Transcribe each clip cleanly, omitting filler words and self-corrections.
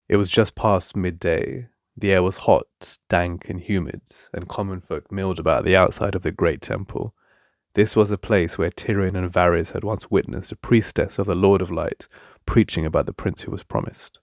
It was just past midday. The air was hot, dank, and humid, and common folk milled about the outside of the great temple. This was a place where Tyrion and Varys had once witnessed a priestess of the Lord of Light preaching about the prince who was promised.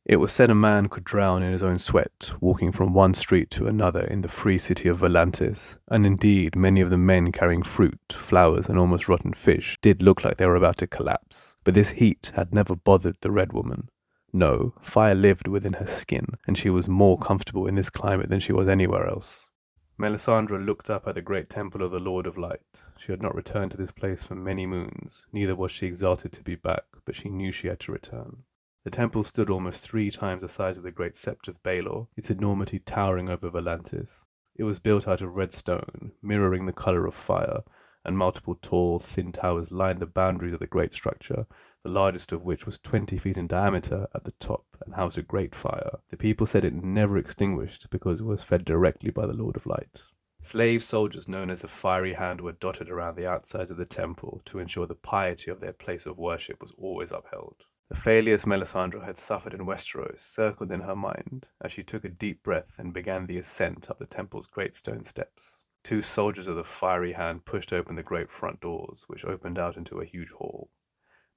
It was said a man could drown in his own sweat, walking from one street to another in the free city of Volantis, and indeed many of the men carrying fruit, flowers, and almost rotten fish did look like they were about to collapse. But this heat had never bothered the Red Woman. No, fire lived within her skin, and she was more comfortable in this climate than she was anywhere else. Melisandre looked up at the great temple of the Lord of Light. She had not returned to this place for many moons, neither was she exalted to be back, but she knew she had to return. The temple stood almost 3 times the size of the great sept of Baelor, its enormity towering over Volantis. It was built out of red stone, mirroring the colour of fire, and multiple tall, thin towers lined the boundaries of the great structure, the largest of which was 20 feet in diameter at the top and housed a great fire. The people said it never extinguished because it was fed directly by the Lord of Light. Slave soldiers known as the Fiery Hand were dotted around the outsides of the temple to ensure the piety of their place of worship was always upheld. The failures Melisandre had suffered in Westeros circled in her mind as she took a deep breath and began the ascent up the temple's great stone steps. 2 soldiers of the Fiery Hand pushed open the great front doors, which opened out into a huge hall.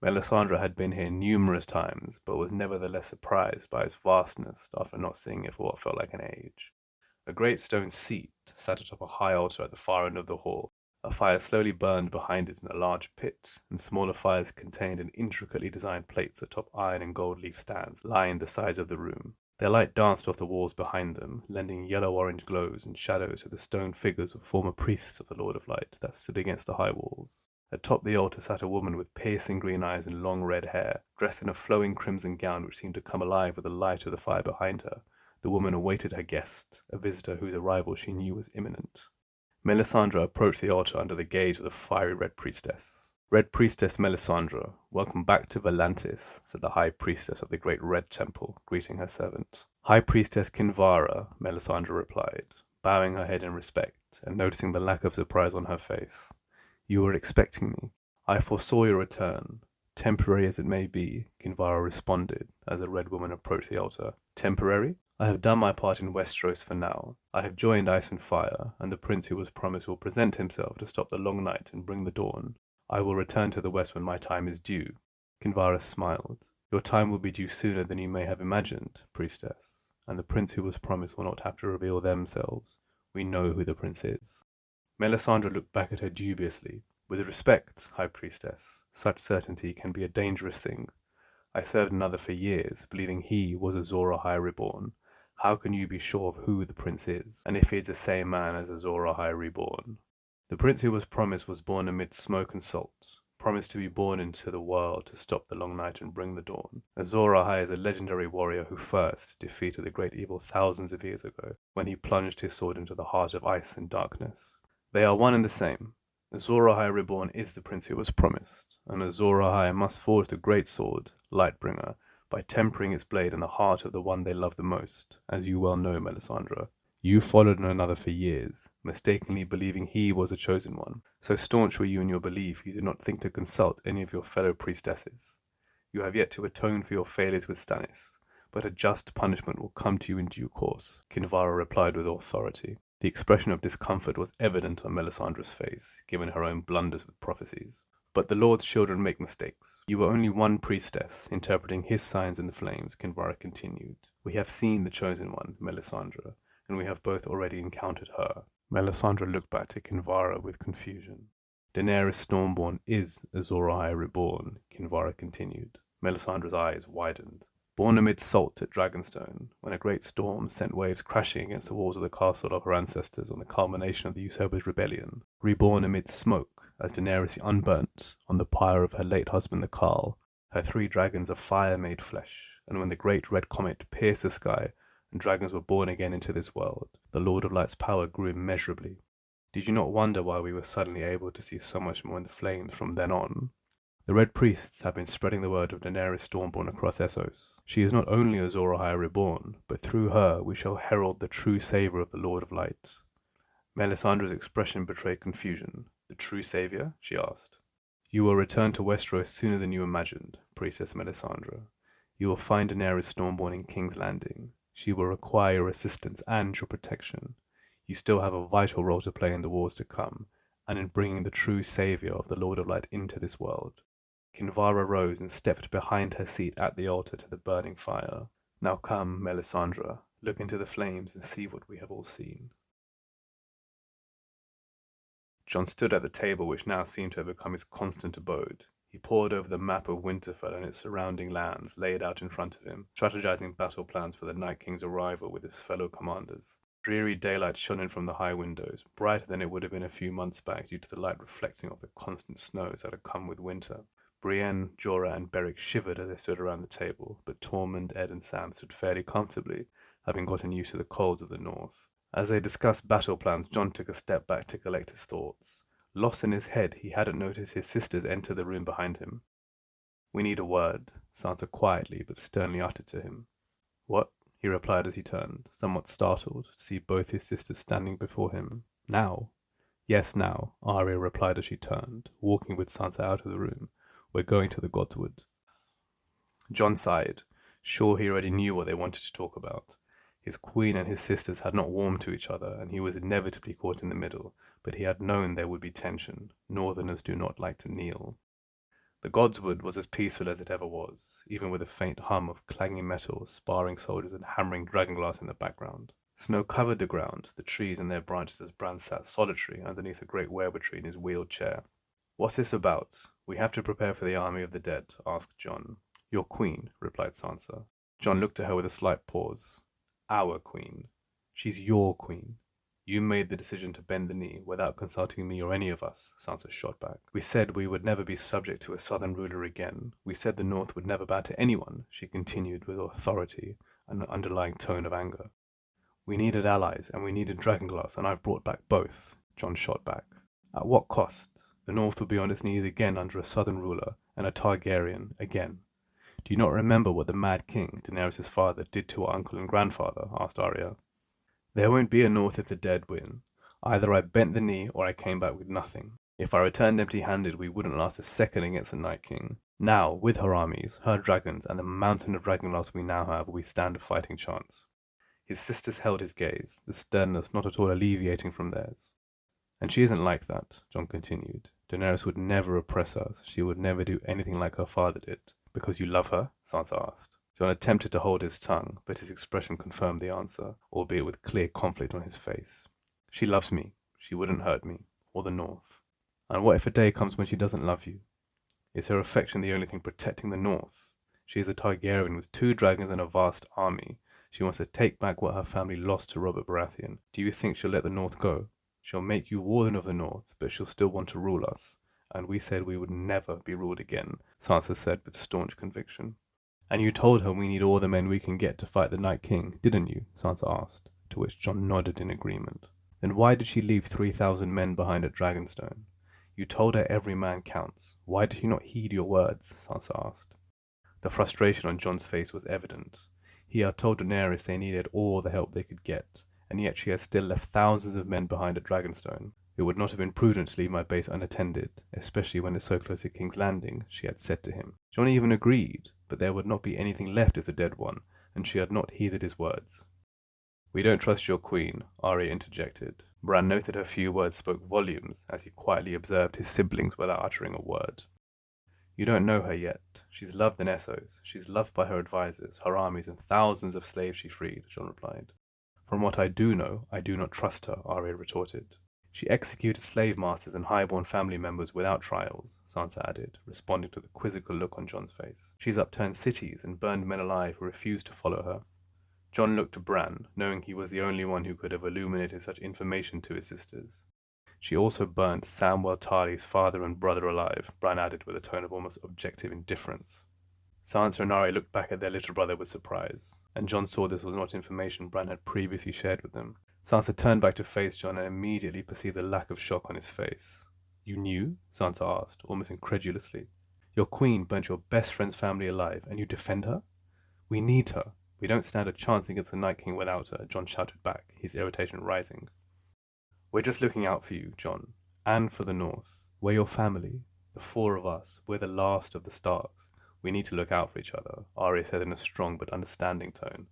Melisandre had been here numerous times, but was nevertheless surprised by its vastness after not seeing it for what felt like an age. A great stone seat sat atop a high altar at the far end of the hall. A fire slowly burned behind it in a large pit, and smaller fires contained in intricately designed plates atop iron and gold leaf stands lined the sides of the room. Their light danced off the walls behind them, lending yellow-orange glows and shadows to the stone figures of former priests of the Lord of Light that stood against the high walls. Atop the altar sat a woman with piercing green eyes and long red hair, dressed in a flowing crimson gown which seemed to come alive with the light of the fire behind her. The woman awaited her guest, a visitor whose arrival she knew was imminent. Melisandre approached the altar under the gaze of the fiery Red Priestess. Red Priestess Melisandre, welcome back to Volantis, said the High Priestess of the Great Red Temple, greeting her servant. High Priestess Kinvara, Melisandre replied, bowing her head in respect and noticing the lack of surprise on her face. You were expecting me. I foresaw your return. Temporary as it may be, Kinvara responded as the Red Woman approached the altar. Temporary? I have done my part in Westeros for now. I have joined Ice and Fire, and the prince who was promised will present himself to stop the long night and bring the dawn. I will return to the west when my time is due. Kinvara smiled. Your time will be due sooner than you may have imagined, priestess, and the prince who was promised will not have to reveal themselves. We know who the prince is. Melisandre looked back at her dubiously. With respect, High Priestess, such certainty can be a dangerous thing. I served another for years, believing he was Azor Ahai Reborn. How can you be sure of who the prince is, and if he is the same man as Azor Ahai Reborn? The prince who was promised was born amid smoke and salt, promised to be born into the world to stop the long night and bring the dawn. Azor Ahai is a legendary warrior who first defeated the great evil thousands of years ago, when he plunged his sword into the heart of ice and darkness. They are one and the same. Azor Ahai Reborn is the prince who was promised, and Azor Ahai must forge the great sword, Lightbringer, by tempering its blade in the heart of the one they love the most, as you well know, Melisandre. You followed one another for years, mistakenly believing he was the chosen one. So staunch were you in your belief, you did not think to consult any of your fellow priestesses. You have yet to atone for your failures with Stannis, but a just punishment will come to you in due course, Kinvara replied with authority. The expression of discomfort was evident on Melisandre's face, given her own blunders with prophecies. But the Lord's children make mistakes. You were only one priestess, interpreting his signs in the flames, Kinvara continued. We have seen the chosen one, Melisandre, and we have both already encountered her. Melisandre looked back to Kinvara with confusion. Daenerys Stormborn is Azor Ahai Reborn, Kinvara continued. Melisandre's eyes widened. Born amid salt at Dragonstone, when a great storm sent waves crashing against the walls of the castle of her ancestors on the culmination of the usurpers' rebellion. Reborn amid smoke, as Daenerys unburnt on the pyre of her late husband the Carl, her 3 dragons of fire made flesh, and when the great red comet pierced the sky and dragons were born again into this world, the Lord of Light's power grew immeasurably. Did you not wonder why we were suddenly able to see so much more in the flames from then on? The Red Priests have been spreading the word of Daenerys Stormborn across Essos. She is not only Azor Ahai Reborn, but through her we shall herald the true saviour of the Lord of Light. Melisandre's expression betrayed confusion. The true saviour? She asked. You will return to Westeros sooner than you imagined, Priestess Melisandre. You will find Daenerys Stormborn in King's Landing. She will require your assistance and your protection. You still have a vital role to play in the wars to come, and in bringing the true savior of the Lord of Light into this world. Kinvara rose and stepped behind her seat at the altar to the burning fire. Now come, Melisandre, look into the flames and see what we have all seen. Jon stood at the table which now seemed to have become his constant abode. He pored over the map of Winterfell and its surrounding lands laid out in front of him, strategizing battle plans for the Night King's arrival with his fellow commanders. Dreary daylight shone in from the high windows, brighter than it would have been a few months back due to the light reflecting off the constant snows that had come with winter. Brienne, Jorah, and Beric shivered as they stood around the table, but Tormund, Ed, and Sam stood fairly comfortably, having gotten used to the colds of the north. As they discussed battle plans, Jon took a step back to collect his thoughts. Lost in his head, he hadn't noticed his sisters enter the room behind him. "We need a word," Sansa quietly but sternly uttered to him. "What?" he replied as he turned, somewhat startled to see both his sisters standing before him. "Now?" "Yes, now," Arya replied as she turned, walking with Sansa out of the room. "We're going to the Godwood." Jon sighed, sure he already knew what they wanted to talk about. His queen and his sisters had not warmed to each other, and he was inevitably caught in the middle, but he had known there would be tension. Northerners do not like to kneel. The Godswood was as peaceful as it ever was, even with a faint hum of clanging metal, sparring soldiers and hammering dragonglass in the background. Snow covered the ground, the trees and their branches as Bran sat solitary underneath a great werewolf tree in his wheeled chair. "What's this about? We have to prepare for the army of the dead," asked Jon. "Your queen," replied Sansa. Jon looked at her with a slight pause. "Our queen. She's your queen. You made the decision to bend the knee without consulting me or any of us," Sansa shot back. "We said we would never be subject to a southern ruler again. We said the North would never bow to anyone," she continued with authority and an underlying tone of anger. "We needed allies and we needed dragonglass, and I've brought back both," Jon shot back. "At what cost? The North would be on its knees again under a southern ruler and a Targaryen again. Do you not remember what the Mad King, Daenerys' father, did to our uncle and grandfather?" asked Arya. "There won't be a North if the dead win. Either I bent the knee or I came back with nothing. If I returned empty-handed, we wouldn't last a second against the Night King. Now, with her armies, her dragons, and the mountain of dragonglass we now have, we stand a fighting chance." His sisters held his gaze, the sternness not at all alleviating from theirs. "And she isn't like that," Jon continued. "Daenerys would never oppress us. She would never do anything like her father did." "Because you love her?" Sansa asked. Jon attempted to hold his tongue, but his expression confirmed the answer, albeit with clear conflict on his face. "She loves me. She wouldn't hurt me, or the North." "And what if a day comes when she doesn't love you? Is her affection the only thing protecting the North? She is a Targaryen with 2 dragons and a vast army. She wants to take back what her family lost to Robert Baratheon. Do you think she'll let the North go? She'll make you warden of the North, but she'll still want to rule us. And we said we would never be ruled again," Sansa said with staunch conviction. "And you told her we need all the men we can get to fight the Night King, didn't you?" Sansa asked, to which Jon nodded in agreement. "Then why did she leave 3,000 men behind at Dragonstone? You told her every man counts. Why did she not heed your words?" Sansa asked. The frustration on Jon's face was evident. He had told Daenerys they needed all the help they could get, and yet she had still left thousands of men behind at Dragonstone. "It would not have been prudent to leave my base unattended, especially when it's so close to King's Landing," she had said to him. Jon even agreed, but there would not be anything left if the dead won, and she had not heeded his words. "We don't trust your queen," Arya interjected. Bran noted her few words spoke volumes as he quietly observed his siblings without uttering a word. "You don't know her yet. She's loved in Essos. She's loved by her advisors, her armies, and thousands of slaves she freed," Jon replied. "From what I do know, I do not trust her," Arya retorted. "She executed slave masters and highborn family members without trials," Sansa added, responding to the quizzical look on Jon's face. "She's upturned cities and burned men alive who refused to follow her." Jon looked to Bran, knowing he was the only one who could have illuminated such information to his sisters. "She also burnt Samwell Tarly's father and brother alive," Bran added with a tone of almost objective indifference. Sansa and Arya looked back at their little brother with surprise, and Jon saw this was not information Bran had previously shared with them. Sansa turned back to face Jon and immediately perceived the lack of shock on his face. "You knew?" Sansa asked, almost incredulously. "Your queen burnt your best friend's family alive, and you defend her?" "We need her. We don't stand a chance against the Night King without her," Jon shouted back, his irritation rising. "We're just looking out for you, Jon, and for the North. We're your family. The 4 of us. We're the last of the Starks. We need to look out for each other, Arya said in a strong but understanding tone.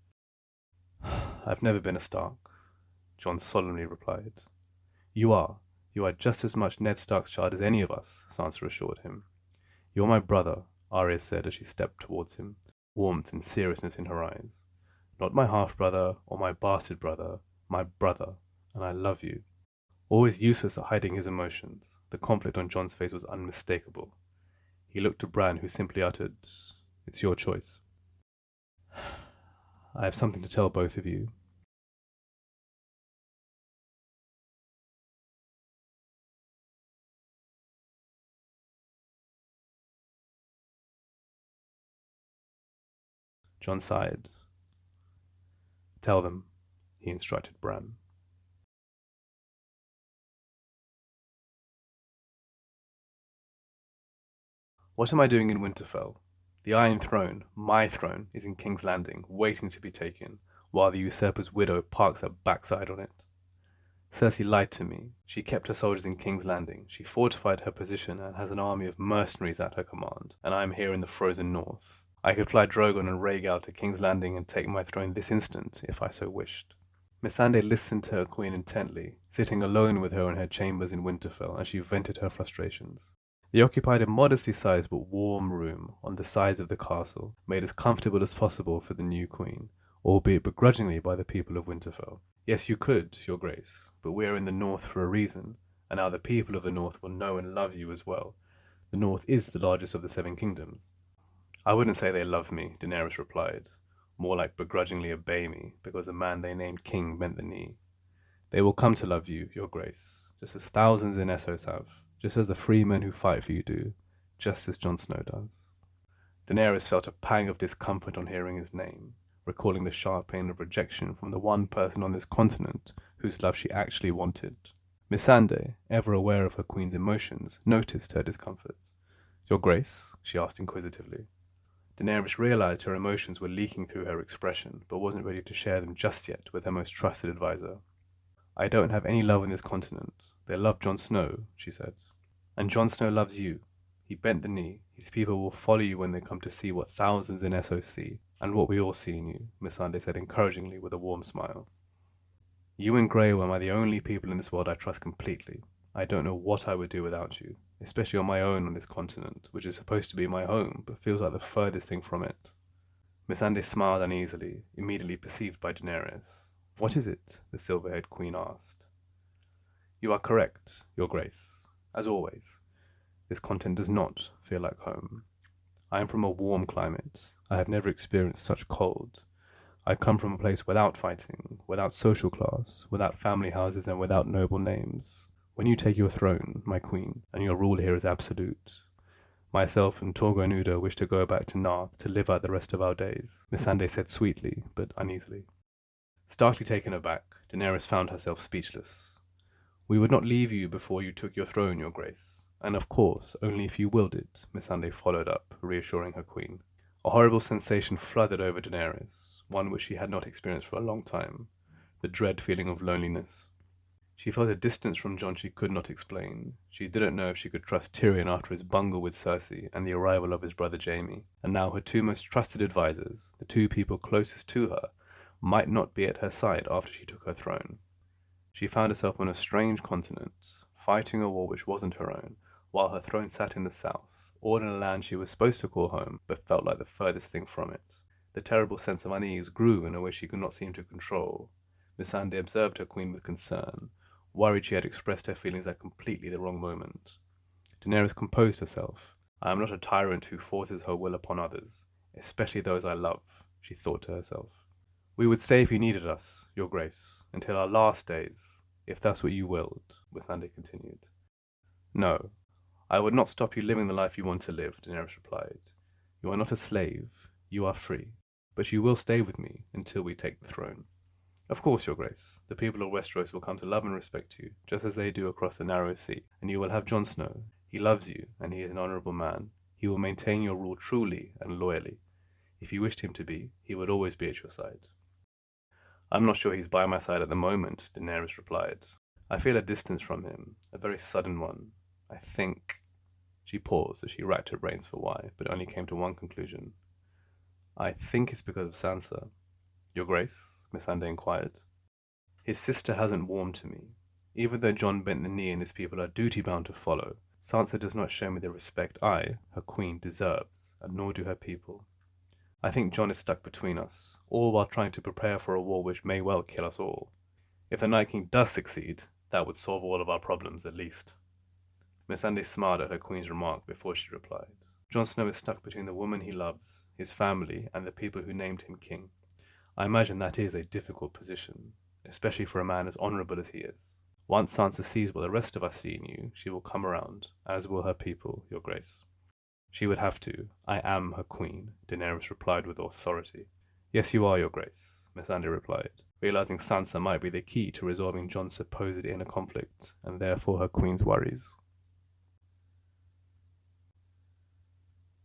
I've never been a Stark, Jon solemnly replied. You are. You are just as much Ned Stark's child as any of us, Sansa assured him. You're my brother, Arya said as she stepped towards him, warmth and seriousness in her eyes. Not my half-brother or my bastard brother, my brother, and I love you. Always useless at hiding his emotions, the conflict on Jon's face was unmistakable. He looked to Bran, who simply uttered, It's your choice. I have something to tell both of you. Jon sighed. Tell them, he instructed Bran. What am I doing in Winterfell? The Iron Throne, my throne, is in King's Landing, waiting to be taken, while the usurper's widow parks her backside on it. Cersei lied to me. She kept her soldiers in King's Landing. She fortified her position and has an army of mercenaries at her command, and I am here in the frozen north. I could fly Drogon and Rhaegal to King's Landing and take my throne this instant, if I so wished. Missandei listened to her queen intently, sitting alone with her in her chambers in Winterfell as she vented her frustrations. They occupied a modestly sized but warm room on the sides of the castle, made as comfortable as possible for the new queen, albeit begrudgingly by the people of Winterfell. Yes, you could, your grace, but we are in the north for a reason, and now the people of the north will know and love you as well. The north is the largest of the Seven Kingdoms. I wouldn't say they love me, Daenerys replied, more like begrudgingly obey me, because the man they named king bent the knee. They will come to love you, your grace, just as thousands in Essos have, just as the free men who fight for you do, just as Jon Snow does. Daenerys felt a pang of discomfort on hearing his name, recalling the sharp pain of rejection from the one person on this continent whose love she actually wanted. Missandei, ever aware of her queen's emotions, noticed her discomfort. Your Grace? She asked inquisitively. Daenerys realized her emotions were leaking through her expression, but wasn't ready to share them just yet with her most trusted advisor. I don't have any love on this continent. They love Jon Snow, she said. And Jon Snow loves you. He bent the knee. His people will follow you when they come to see what thousands in Essos see, and what we all see in you, Missandei said encouragingly with a warm smile. You and Grey are the only people in this world I trust completely. I don't know what I would do without you, especially on my own on this continent, which is supposed to be my home, but feels like the furthest thing from it. Missandei smiled uneasily, immediately perceived by Daenerys. What is it? The silver-haired queen asked. You are correct, your grace. As always, this continent does not feel like home. I am from a warm climate. I have never experienced such cold. I come from a place without fighting, without social class, without family houses, and without noble names. When you take your throne, my queen, and your rule here is absolute, myself and Torgo and Udo wish to go back to Narth to live out the rest of our days, Missandei said sweetly, but uneasily. Starkly taken aback, Daenerys found herself speechless. We would not leave you before you took your throne, your grace, and of course, only if you willed it, Missandei followed up, reassuring her queen. A horrible sensation flooded over Daenerys, one which she had not experienced for a long time, the dread feeling of loneliness. She felt a distance from Jon she could not explain. She didn't know if she could trust Tyrion after his bungle with Cersei and the arrival of his brother Jaime, and now her two most trusted advisors, the two people closest to her, might not be at her side after she took her throne. She found herself on a strange continent, fighting a war which wasn't her own, while her throne sat in the south, all in a land she was supposed to call home, but felt like the furthest thing from it. The terrible sense of unease grew in a way she could not seem to control. Missandei observed her queen with concern, worried she had expressed her feelings at completely the wrong moment. Daenerys composed herself. I am not a tyrant who forces her will upon others, especially those I love, she thought to herself. We would stay if you needed us, your grace, until our last days, if that's what you willed, Missandei continued. No, I would not stop you living the life you want to live, Daenerys replied. You are not a slave, you are free, but you will stay with me until we take the throne. Of course, your grace, the people of Westeros will come to love and respect you, just as they do across the narrow sea, and you will have Jon Snow. He loves you, and he is an honourable man. He will maintain your rule truly and loyally. If you wished him to be, he would always be at your side. I'm not sure he's by my side at the moment, Daenerys replied. I feel a distance from him, a very sudden one. I think... She paused as she racked her brains for why, but only came to one conclusion. I think it's because of Sansa. Your Grace? Missandei inquired. His sister hasn't warmed to me. Even though Jon bent the knee and his people are duty-bound to follow, Sansa does not show me the respect I, her queen, deserves, and nor do her people. I think Jon is stuck between us, all while trying to prepare for a war which may well kill us all. If the Night King does succeed, that would solve all of our problems at least. Missandei smiled at her queen's remark before she replied. Jon Snow is stuck between the woman he loves, his family, and the people who named him king. I imagine that is a difficult position, especially for a man as honourable as he is. Once Sansa sees what the rest of us see in you, she will come around, as will her people, Your Grace. She would have to. I am her queen, Daenerys replied with authority. Yes, you are, Your Grace, Missandei replied, realizing Sansa might be the key to resolving Jon's supposed inner conflict, and therefore her queen's worries.